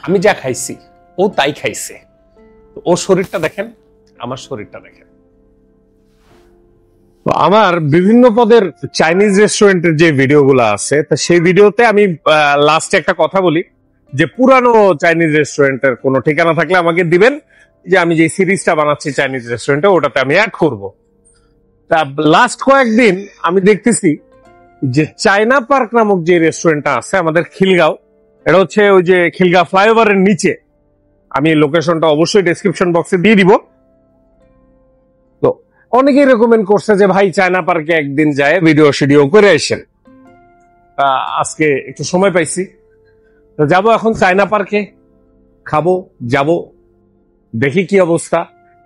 আমি যা খাইছি ও তাই খাইছে। ওর শরীরটা দেখেন, আমার শরীরটা দেখেন। আমার বিভিন্ন পদের চাইনিজ রেস্টুরেন্টের যে ভিডিওগুলো আছে, তা সেই ভিডিওতে আমি লাস্টে একটা কথা বলি যে পুরানো চাইনিজ রেস্টুরেন্টের কোনো ঠিকানা থাকলে আমাকে দিবেন, যে আমি যে সিরিজটা বানাচ্ছি চাইনিজ রেস্টুরেন্টে ওটাতে আমি অ্যাড করব। তা লাস্ট কয়েকদিন আমি দেখতেছি যে চায়না পার্ক নামক যে রেস্টুরেন্টটা আছে আমাদের খিলগাঁও, এটা হচ্ছে ওই যে খিলগাঁও ফ্লাইওভারের নিচে, আমি লোকেশনটা অবশ্যই ডেসক্রিপশন বক্সে দিয়ে দিব। তো অনেকেই রেকমেন্ড করছে যে ভাই চায়না পার্কে একদিন যায় ভিডিও শিডিও করে আসেন। আজকে একটু সময় পাইছি, তো যাবো এখন চায়না পার্কে, খাবো, যাব, দেখি কি অবস্থা।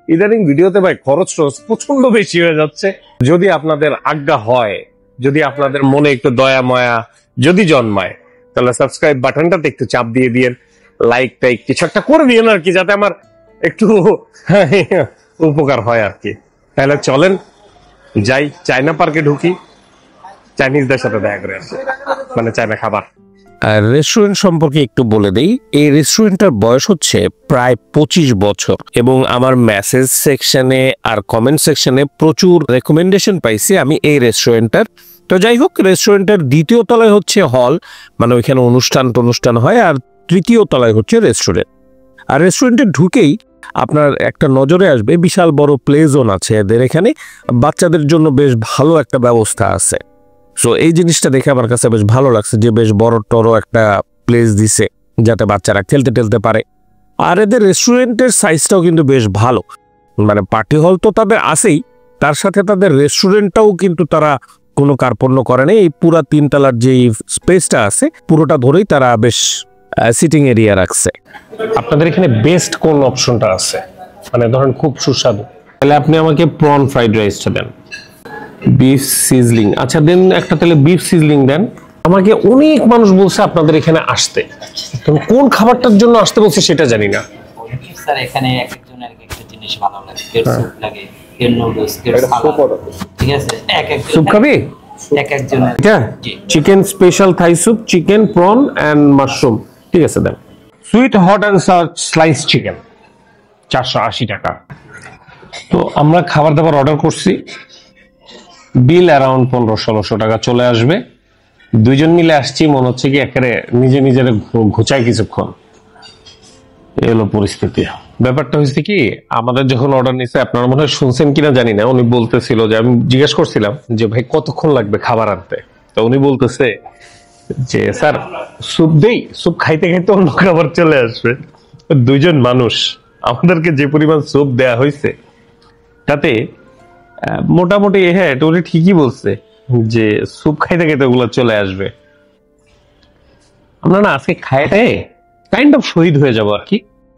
ইদানিং ভিডিওতে ভাই খরচ প্রচন্ড বেশি হয়ে যাচ্ছে। যদি আপনাদের আজ্ঞা হয়, যদি আপনাদের মনে একটু দয়া মায়া যদি জন্মায়, তাহলে সাবস্ক্রাইব বাটনটাতে একটু চাপ দিয়ে দিয়েন, লাইক টাইক কিছু একটা করে দিয়েন আর কি, যাতে আমার একটু উপকার হয় আর কি। তাহলে চলেন যাই, চায়না পার্কে ঢুকি, চাইনিজদের সাথে দেখা করে আসি, মানে চায়না খাবার। আর রেস্টুরেন্ট সম্পর্কে একটু বলে দেই, এই রেস্টুরেন্টটার বয়স হচ্ছে প্রায় 25 বছর এবং আমার মেসেজ সেকশনে আর কমেন্ট সেকশনে প্রচুর রেকমেন্ডেশন পাইছি আমি এই রেস্টুরেন্টটার। তো যাই হোক, রেস্টুরেন্টের দ্বিতীয় তলায় হচ্ছে হল, মানে ওইখানে অনুষ্ঠান হয়, আর তৃতীয় তলায় হচ্ছে রেস্টুরেন্ট। আর রেস্টুরেন্টে ঢুকেই আপনার একটা নজরে আসবে বিশাল বড় প্লে জোন আছে এদের এখানে, বাচ্চাদের জন্য বেশ ভালো একটা ব্যবস্থা আছে। সো এই জিনিসটা দেখে আমার কাছে বেশ ভালো লাগছে যে বেশ বড় টড়ো একটা প্লেস দিছে যাতে বাচ্চারা খেলতে টেলতে পারে। আর এদের রেস্টুরেন্টের সাইজটাও কিন্তু বেশ ভালো, মানে পার্টি হল তো তাদের আছেই, তার সাথে তাদের রেস্টুরেন্টটাও কিন্তু তারা কোনো কার্পণ্য করে না। এই পুরা 3 তলার যে স্পেসটা আছে পুরোটা ধরেই তারা বেশ সিটিং এরিয়া রাখছে। আপনাদের এখানে বেস্ট কোন অপশনটা আছে, মানে ধরেন খুব সুস্বাদু? তাহলে আপনি আমাকে প্রন ফ্রাইড রাইসটা দেন, বিফ সিজলিং। আচ্ছা দেন একটা, তাহলে বিফ সিজলিং দেন। আমাকে অনেক মানুষ বলছে আপনাদের এখানে আসতে, তবে কোন খাবারটার জন্য আসতে বলছে সেটা জানি না। স্যার এখানে এক একজনের এক একটা জিনিস ভালো লাগে, কেউ স্যুপ লাগে, কেউ নুডলস, কেউ সালাদ, ঠিক আছে? এক এক স্যুপ খাবি? এক একজনের। এটা chicken special Thai soup, chicken prawn and mushroom, ঠিক আছে দেন। Sweet hot and sour slice chicken 480 টাকা। তো আমরা খাবার দাবার অর্ডার করছি, বিল অ্যারাউন্ড 1500-1600 টাকা চলে আসবে। দুইজন মিলে আসছি, মনে হচ্ছে কি একেবারে নিজে নিজের ঘুচায় কিছুক্ষণ, এই হলো পরিস্থিতি। ব্যাপারটা হচ্ছে কি, আমাদের যখন অর্ডার নিছে, আপনারা মনে হয় শুনছেন কিনা জানি না, উনি বলতেছিল যে, আমি জিজ্ঞেস করছিলাম যে ভাই কতক্ষণ লাগবে খাবার আনতে, তো উনি বলতেছে যে স্যার স্যুপ দেই, স্যুপ খাইতে খাইতে অন্য খাবার চলে আসবে। দুইজন মানুষ, আমাদেরকে যে পরিমাণ স্যুপ দেয়া হয়েছে তাতে মোটামুটি, হ্যাঁ এটা উনি ঠিকই বলছে যে স্যুপ খাইতে খাইতে ওগুলো চলে আসবে। আমরা না আজকে খাইতে কাইন্ড অফ শহীদ হয়ে যাবো আর কি।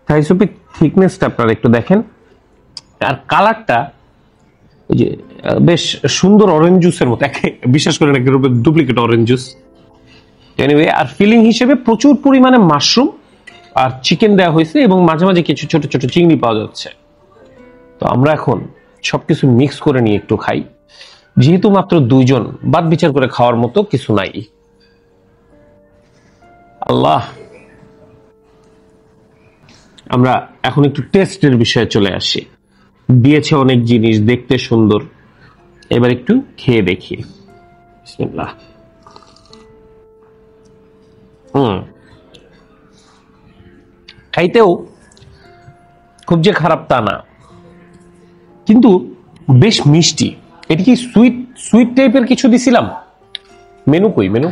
থাই স্যুপের থিকনেসটা আপনারা একটু দেখেন, আর কালারটা ওই যে বেশ সুন্দর অরেঞ্জ জুসের মতো, বিশেষ করে duplicate orange juice. Anyway, are feeling হিসেবে প্রচুর পরিমাণে মাশরুম আর চিকেন দেওয়া হয়েছে এবং মাঝে মাঝে কিছু ছোট ছোট চিংড়ি পাওয়া যাচ্ছে। তো আমরা এখন সবকিছু মিক্স করে নিয়ে একটু খাই, যেহেতু মাত্র দুইজন, বাদ বিচার করে খাওয়ার মতো কিছু নাই। আল্লাহ, আমরা এখন একটু টেস্টের বিষয়ে চলে আসি। দিয়েছে অনেক জিনিস, দেখতে সুন্দর, এবার একটু খেয়ে দেখি। বিসমিল্লাহ। খাইতেও খুব যে খারাপ তা না, কিন্তু বেশ মিষ্টি। এটা কি সুইট সুইট টাইপের কিছু দিছিলাম? মেনু কই মেনু?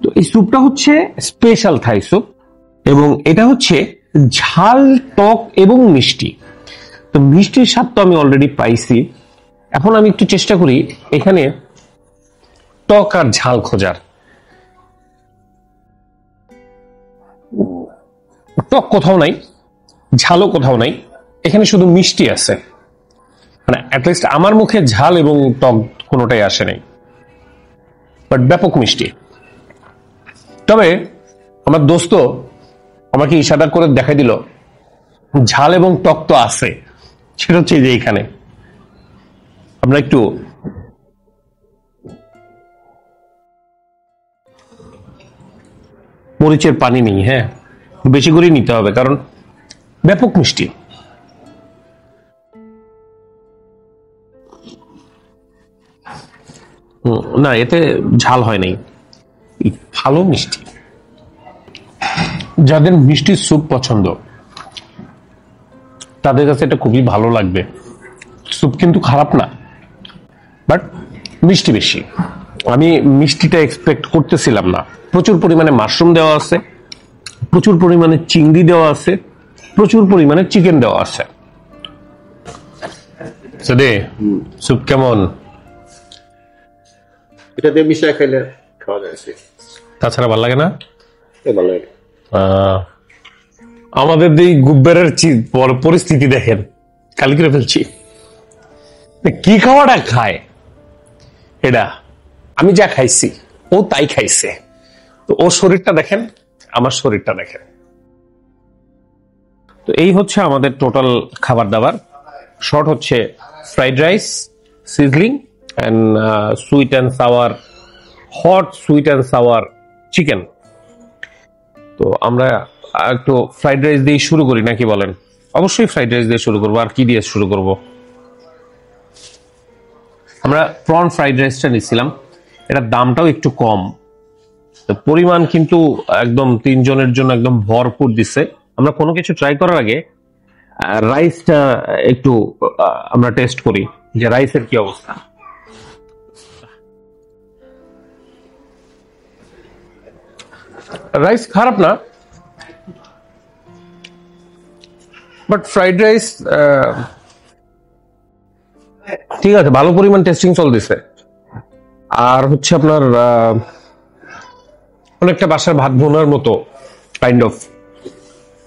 তো এই স্যুপটা হচ্ছে স্পেশাল থাই স্যুপ এবং এটা হচ্ছে ঝাল, টক এবং মিষ্টি। তো মিষ্টির স্বাদ তো আমি অলরেডি পাইছি, এখন আমি একটু চেষ্টা করি এখানে টক আর ঝাল খোঁজার। টক কোথাও নাই, ঝালও কোথাও নাই, এখানে শুধু মিষ্টি আছে। মানে অ্যাটলিস্ট আমার মুখে ঝাল এবং টক কোনোটাই আসে নাই, বাট ব্যাপক মিষ্টি। তবে আমার দোস্ত আমাকে ইশারা করে দেখাই দিল ঝাল এবং টক তো আছে, সেটা হচ্ছে যে এখানে। আমরা একটু মরিচের পানি নেই, হ্যাঁ বেশি করে নিতে হবে, কারণ ব্যাপক মিষ্টি। না, এতে ঝাল হয় নাই, ভালো মিষ্টি। যাদের মিষ্টির স্যুপ পছন্দ তাদের কাছে এটা খুবই ভালো লাগবে। স্যুপ কিন্তু খারাপ না, বাট মিষ্টি বেশি। আমি মিষ্টিটা এক্সপেক্ট করতেছিলাম না। প্রচুর পরিমাণে মাশরুম দেওয়া আছে, প্রচুর পরিমাণে চিংড়ি দেওয়া আছে, প্রচুর পরিমাণে চিকেন দেওয়া আছে। স্যুপ কেমন? এটা দিয়ে মিশিয়ে খাইলে খাওয়া যায়। তাছাড়া ভালো লাগে না? ভালো লাগে। আমাদের এই গুব্বেরের পরিস্থিতি দেখেন, খালি করে ফেলছি। কি খাওয়াটা খায় এটা? আমি যা খাইছি ও তাই খাইছে, তো ওর শরীরটা দেখেন, আমার শরীরটা দেখেন। তো এই হচ্ছে আমাদের টোটাল খাবার দাবার। শর্ট হচ্ছে fried rice, sizzling and sweet and sour, hot sweet and sour chicken. তো আমরা একটু ফ্রাইড রাইস দিয়ে শুরু করি নাকি বলেন? অবশ্যই ফ্রাইড রাইস দিয়ে শুরু করবো। আর কি দিয়ে শুরু করব? আমরা প্রন ফ্রাইড রাইসটা নিচ্ছিলাম, এটার দামটাও একটু কম, পরিমাণ কিন্তু একদম 3 জনের জন্য একদম ভরপুর দিছে। আমরা কোনো কিছু ট্রাই করার আগে রাইসটা একটু আমরা টেস্ট করি যে রাইসের কি অবস্থা। রাইস খারাপ না, বাট ফ্রাইড রাইস ঠিক আছে, ভালো পরিমাণ টেস্টিং চলতেছে। আর হচ্ছে আপনার অনেকটা বাসার ভাত বোনার মতো কাইন্ড অফ,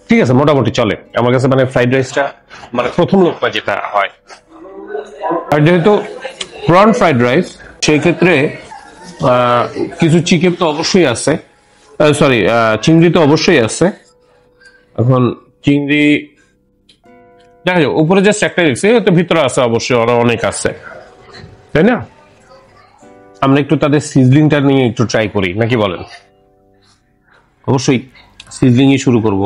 ঠিক আছে, মোটামুটি চলে আমার কাছে। মানে ফ্রাইড রাইসটা মানে প্রথম লোকটা যেটা হয়। আর যেহেতু প্রন ফ্রাইড রাইস, সেই ক্ষেত্রে কিছু চিকেন তো অবশ্যই আছে, সরি চিংড়ি তো অবশ্যই আছে। এখন চিংড়ি দেখা যাক, উপরে জাস্ট একটা দেখছি, তো ভিতরে আছে অবশ্যই আরো অনেক আছে, তাই না? আমরা একটু তাদের সিজলিংটা নিয়ে একটু ট্রাই করি নাকি বলেন? অবশ্যই সিজলিং শুরু করব।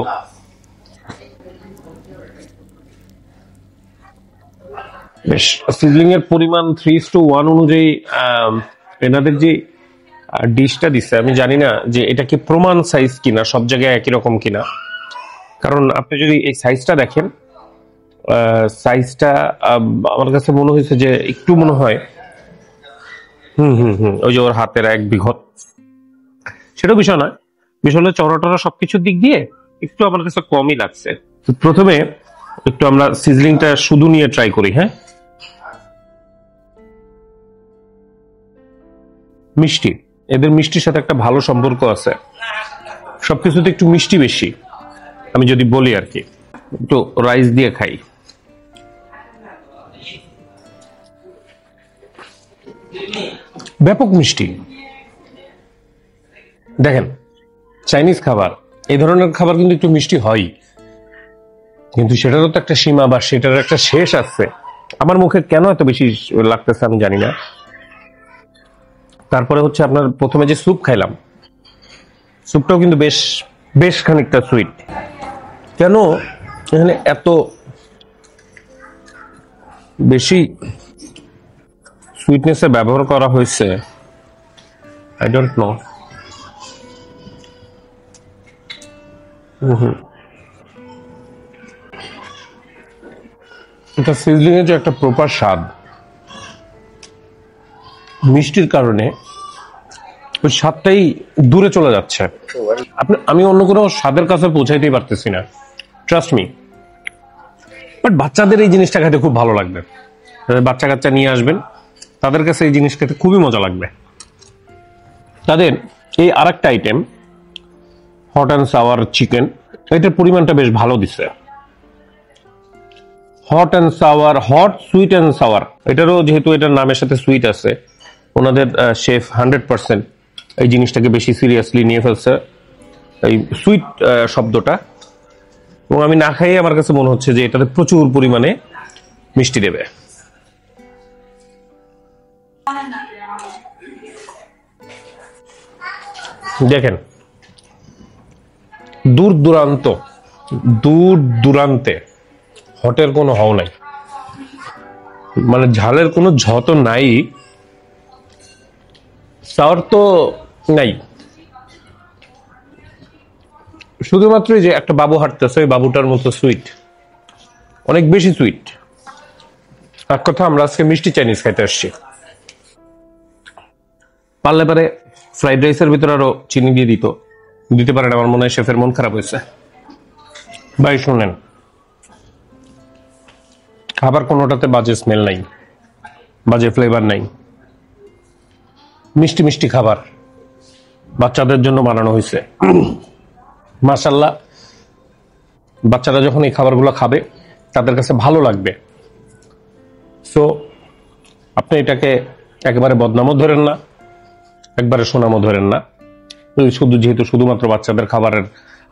বেশ, সিজলিং এর পরিমাণ 3:1 অনুযায়ী এনাদের যে ডিশটা দিচ্ছে, আমি জানি না যে এটা কি প্রমাণ সাইজ কিনা, সব জায়গায় একই রকম কিনা। কারণ আপনি যদি এই সাইজটা দেখেন, সাইজটা আমার কাছে মনে হয়েছে যে একটু মনে হয় ওই যে ওর হাতের এক বিঘত, সেটা বিষয় নয়। বিষয় হলো চড়াটরা সবকিছুর দিক দিয়ে একটু আমার কাছে কমই লাগছে। তো প্রথমে একটু আমরা সিজলিংটা শুধু নিয়ে ট্রাই করি। হ্যাঁ, মিষ্টি, এদের মিষ্টির সাথে একটা ভালো সম্পর্ক আছে, সবকিছুতে একটু মিষ্টি বেশি। আমি যদি বলি আর কি, একটু রাইস দিয়ে খাই। ব্যাপক মিষ্টি। দেখেন, চাইনিজ খাবার, এই ধরনের খাবার কিন্তু একটু মিষ্টি হয়, কিন্তু সেটারও তো একটা সীমা বা সেটার একটা শেষ আছে। আমার মুখে কেন এত বেশি লাগতেছে আমি জানি না। তারপরে হচ্ছে আপনার প্রথমে যে স্যুপ খাইলাম, স্যুপটাও কিন্তু বেশ বেশ খানিকটা সুইট। কেন এখানে এত বেশি সুইটনেসে ব্যবহার করা হয়েছে আই ডোন্ট নো। এটা সিজলিং এর যে একটা প্রপার স্বাদ, মিষ্টির কারণে ওই স্বাদটাই দূরে চলে যাচ্ছে। আমি অন্য কোনো স্বাদের কাছে পৌঁছাইতেই পারতেছি না, ট্রাস্ট মি। বাট বাচ্চাদের এই জিনিসটা খেতে খুব ভালো লাগবে। বাচ্চা কাচ্চা নিয়ে আসবেন, তাদের কাছে এই জিনিস খেতে খুবই মজা লাগবে। তাদের এই আরেকটা item hot and sour chicken, এটার পরিমাণটা বেশ ভালো দিচ্ছে। Hot and sour, hot sweet and sour, এটারও যেহেতু এটার নামের সাথে সুইট আছে, ওনাদের শেফ 100% এই জিনিসটাকে বেশি সিরিয়াসলি নিয়ে ফেলছে, এই সুইট শব্দটা। এবং আমি না খাইয়ে আমার কাছে মনে হচ্ছে যে এটাতে প্রচুর পরিমাণে মিষ্টি দেবে। দেখেন দূর দূরান্তে হটের কোনো হাও নাই, মানে ঝালের কোনো ঝত নাই, সাওয়ার তো নাই। শুধুমাত্র যে একটা বাবু হাঁটতেছে, ওই বাবুটার মতো সুইট, অনেক বেশি সুইট। এক কথা, আমরা আজকে মিষ্টি চাইনিজ খাইতে আসছি। পারলে পারে ফ্রাইড রাইসের ভিতরে আরো চিনি দিয়ে দিতে পারেন। আমার মনে হয় শেফের মন খারাপ হয়েছে। ভাই শুনেন, খাবার কোনোটাতে বাজে স্মেল নাই, বাজে ফ্লেভার নাই, মিষ্টি মিষ্টি খাবার বাচ্চাদের জন্য বানানো হয়েছে। মাশাআল্লাহ, বাচ্চারা যখন এই খাবারগুলো খাবে তাদের কাছে ভালো লাগবে। সো আপনি এটাকে একেবারে বদনামও ধরেন না, একবারে সুনামও ধরেন না। যেহেতু শুধুমাত্র বাচ্চাদের খাবারের,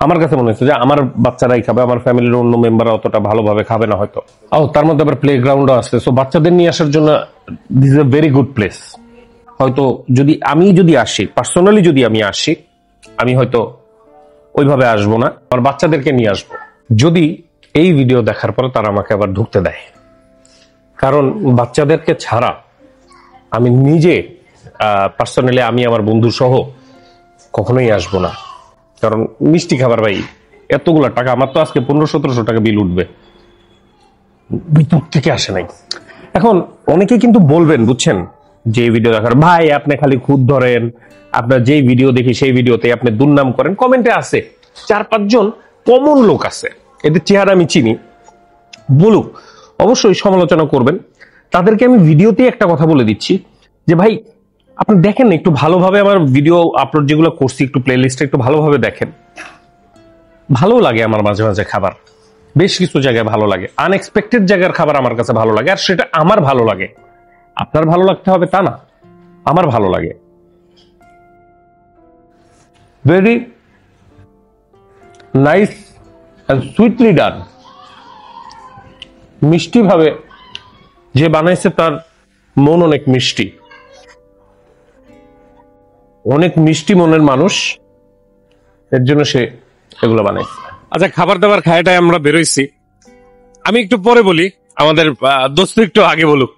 আমার কাছে মনে হচ্ছে যে আমার বাচ্চারাই খাবে, আমার ফ্যামিলির অন্য মেম্বাররা অতটা ভালোভাবে খাবে না হয়তো। তার মধ্যে আবার প্লে গ্রাউন্ডও আছে। সো বাচ্চাদের নিয়ে আসার জন্য this is a very good place. হয়তো যদি আসি, পার্সোনালি যদি আমি আসি, আমি হয়তো ওইভাবে আসবো না, আমার বাচ্চাদেরকে নিয়ে আসবো, যদি এই ভিডিও দেখার পরে তারা আমাকে আবার ঢুকতে দেয়। কারণ বাচ্চাদেরকে ছাড়া আমি নিজে পার্সোনালি, আমি আমার বন্ধু সহ কখনোই আসবো না। কারণ মিষ্টি খাবার ভাই, এতগুলা টাকা, আমার তো আজকে 1500-1700 টাকা বিল উঠবে, ভিতর থেকে আসে নাই। এখন অনেকে কিন্তু বলবেন, বুঝছেন, যে ভিডিও দেখার ভাই আপনি খালি খুদ ধরেন, আপনার যেই ভিডিও দেখি সেই ভিডিওতে আপনি দুর্নাম করেন। কমেন্টে আছে 4-5 জন কমন লোক আছে, এদের চেহারা আমি চিনি, বলুক, অবশ্যই সমালোচনা করবেন। তাদেরকে আমি ভিডিওতেই একটা কথা বলে দিচ্ছি যে ভাই আপনি দেখেন না, একটু ভালোভাবে আমার ভিডিও আপলোড যেগুলো করছি, একটু প্লে লিস্টটা একটু ভালোভাবে দেখেন। ভালো লাগে আমার মাঝে মাঝে খাবার, বেশ কিছু জায়গায় ভালো লাগে, আনএক্সপেক্টেড জায়গার খাবার আমার কাছে ভালো লাগে, আর সেটা আমার ভালো লাগে। আপনার ভালো লাগতে হবে তা না, আমার ভালো লাগে। ভেরি নাইস অ্যান্ড সুইটলি ডান। মিষ্টি ভাবে যে বানাইছে তার মন অনেক মিষ্টি, অনেক মিষ্টি মনের মানুষ, এর জন্য সে এগুলো বানাইছে। আচ্ছা, খাবার দাবার খায়টাই আমরা বেরোইছি, আমি একটু পরে বলি, আমাদের দোস্ত একটু আগে বলুক।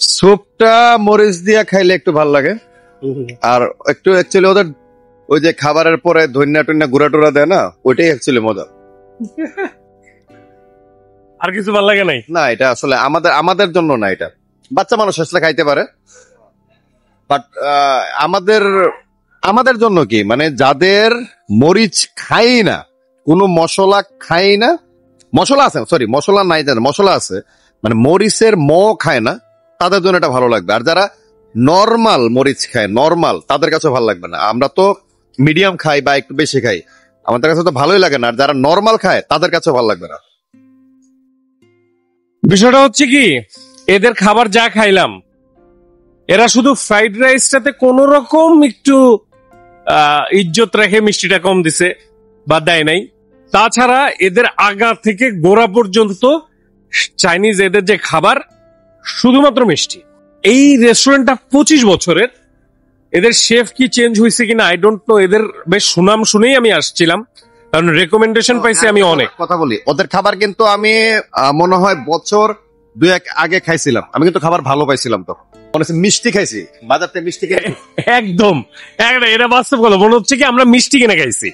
স্যুপটা মরিচ দিয়া খাইলে একটু ভালো লাগে, আর একটু অ্যাকচুয়ালি ওদের ওই যে খাবারের পরে ধনিয়া টনিয়া গুঁড়া টুরা দেয় না, ওইটাই অ্যাকচুয়ালি মজা। আর কিছু ভালো লাগে নাই? না, এটা আসলে আমাদের জন্য না, এটা বাচ্চা মানুষ আসলে খাইতে পারে, বাট আমাদের জন্য কি, মানে যাদের মরিচ খাই না, কোনো মশলা খাই না, মশলা আছে, সরি মশলা নাই, মশলা আছে, মানে মরিচের খায় না, তাদের জন্য এটা ভালো লাগবে। আর যারা নর্মাল মরিচ খায়, নর্মাল, তাদের কাছে ভালো লাগবে না। আমরা তো মিডিয়াম খাই বা একটু বেশি খাই, আমাদের কাছে তো ভালোই লাগে না। আর যারা নর্মাল খায় তাদের কাছে ভালো লাগবে না। বিষয়টা হচ্ছে কি, এদের খাবার যা খাইলাম, এরা শুধু ফ্রাইড রাইসটাতে কোন রকম একটু ইজ্জত রেখে মিষ্টিটা কম দিছে বা দেয় নাই। তাছাড়া এদের আগা থেকে গোড়া পর্যন্ত চাইনিজ এদের যে খাবার শুধুমাত্র মিষ্টি। এই রেস্টুরেন্টটা 25 বছরের, এদের শেফ কি চেঞ্জ হয়েছে কিনা আই ডোন্ট নো। এদের বেশ সুনাম শুনেই আমি আসছিলাম, কারণ রেকমেন্ডেশন পাইছি আমি অনেক। কথা বলি, ওদের খাবার কিন্তু আমি মনে হয় বছর 2-1 আগে খাইছিলাম, আমি কিন্তু খাবার ভালো পাইছিলাম, তো মনে হচ্ছে মিষ্টি খাইছি, বাজার থেকে মিষ্টি খাইছি একদম এটা বাস্তব কথা। মনে হচ্ছে কি আমরা মিষ্টি কিনে খাইছি,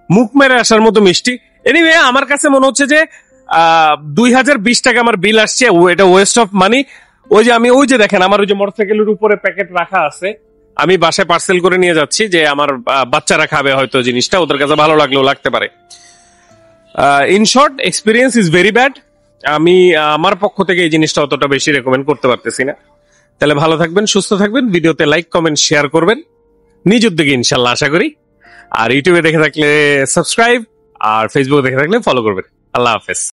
মুখ মেরে আসার মতো মিষ্টি। এনিওয়ে, আমার কাছে মনে হচ্ছে যে 2020 টাকা আমার বিল আসছে, এটা ওয়েস্ট অফ মানি। ওই যে দেখেন, আমার ওই যে মোটরসাইকেলের উপরে প্যাকেট রাখা আছে, আমি বাসায় পার্সেল করে নিয়ে যাচ্ছি, যে আমার বাচ্চারা খাবে হয়তো জিনিসটা, ওদের কাছে ভালো লাগলেও লাগতে পারে। In short, experience is very bad. আমি আমার পক্ষ থেকে এই জিনিসটা অতটা বেশি রেকমেন্ড করতে পারতেছি না। তাহলে ভালো থাকবেন, সুস্থ থাকবেন, ভিডিওতে লাইক কমেন্ট শেয়ার করবেন নিজ উদ্যোগে ইনশাল্লাহ, আশা করি। আর ইউটিউবে দেখে থাকলে সাবস্ক্রাইব, আর ফেসবুকে দেখে থাকলে ফলো করবেন। আল্লাহ হাফেজ।